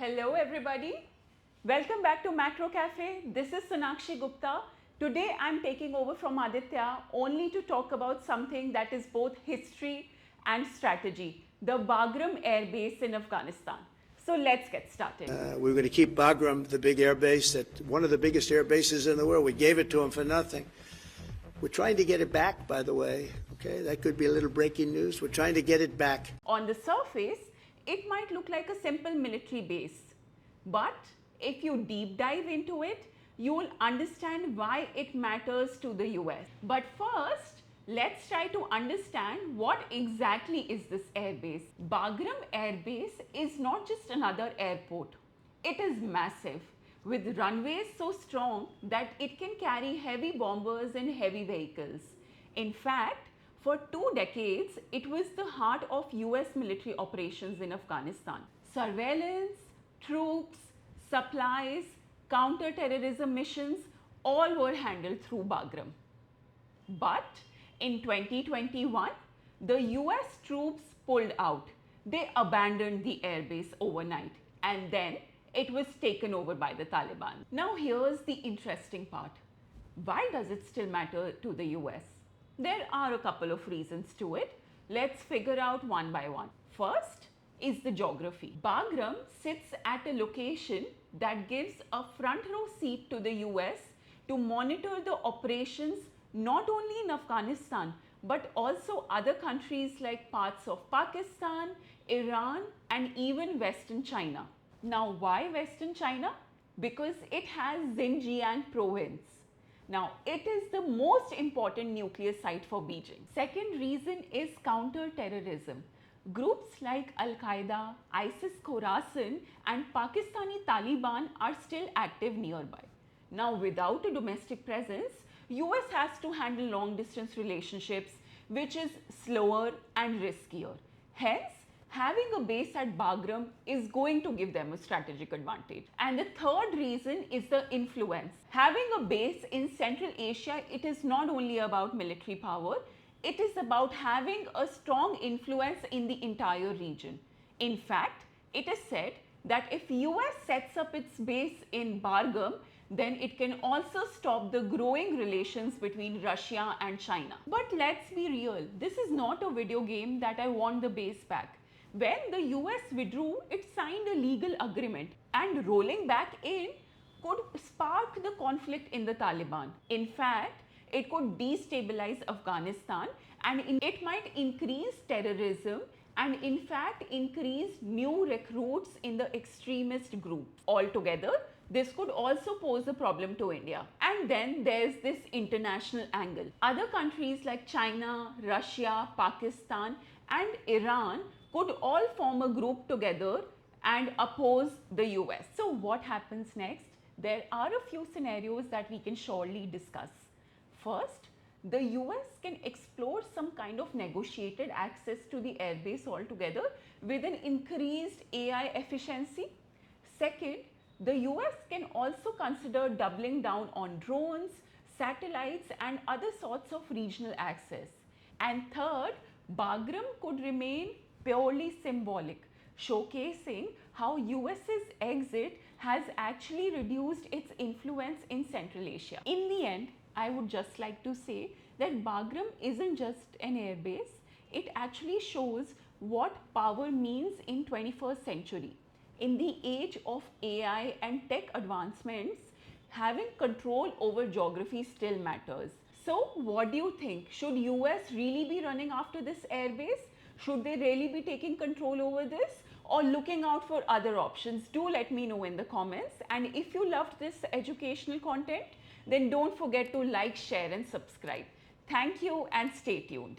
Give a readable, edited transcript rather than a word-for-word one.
Hello everybody. Welcome back to Macro Cafe. This is Sonakshi Gupta. Today I'm taking over from Aditya only to talk about something that is both history and strategy, the Bagram Airbase in Afghanistan. So let's get started. We were going to keep Bagram, the big airbase, one of the biggest air bases in the world. We gave it to them for nothing. We're trying to get it back, by the way. Okay, that could be a little breaking news. We're trying to get it back. On the surface, it might look like a simple military base, but if you deep dive into it, you will understand why it matters to the US. But first, let's try to understand what exactly is this airbase. Bagram Airbase is not just another airport. It is massive, with runways so strong that it can carry heavy bombers and heavy vehicles. In fact, for 2 decades, it was the heart of US military operations in Afghanistan. Surveillance, troops, supplies, counter-terrorism missions, all were handled through Bagram. But in 2021, the US troops pulled out. They abandoned the airbase overnight, and then it was taken over by the Taliban. Now here's the interesting part. Why does it still matter to the US? There are a couple of reasons to it. Let's figure out one by one. First is the geography. Bagram sits at a location that gives a front row seat to the US to monitor the operations not only in Afghanistan but also other countries like parts of Pakistan, Iran, and even Western China. Now, why Western China? Because it has Xinjiang province. Now, it is the most important nuclear site for Beijing. Second reason is counter-terrorism. Groups like Al-Qaeda, ISIS-Khorasan and Pakistani Taliban are still active nearby. Now, without a domestic presence, US has to handle long-distance relationships, which is slower and riskier. Hence, having a base at Bagram is going to give them a strategic advantage. And the third reason is the influence. Having a base in Central Asia, it is not only about military power, it is about having a strong influence in the entire region. In fact, it is said that if US sets up its base in Bagram, then it can also stop the growing relations between Russia and China. But let's be real, this is not a video game that I want the base back. When the US withdrew, it signed a legal agreement, and rolling back in could spark the conflict in the Taliban. In fact, it could destabilize Afghanistan and it might increase terrorism and in fact increase new recruits in the extremist groups. Altogether, this could also pose a problem to India. And then there's this international angle. Other countries like China, Russia, Pakistan and Iran could all form a group together and oppose the US. So what happens next? There are a few scenarios that we can surely discuss. First, the US can explore some kind of negotiated access to the airbase altogether with an increased AI efficiency. Second, the US can also consider doubling down on drones, satellites and other sorts of regional access. And third, Bagram could remain purely symbolic, showcasing how US's exit has actually reduced its influence in Central Asia. In the end, I would just like to say that Bagram isn't just an airbase, it actually shows what power means in 21st century. In the age of AI and tech advancements, having control over geography still matters. So what do you think? Should US really be running after this airbase? Should they really be taking control over this or looking out for other options? Do let me know in the comments. And if you loved this educational content, then don't forget to like, share and subscribe. Thank you and stay tuned.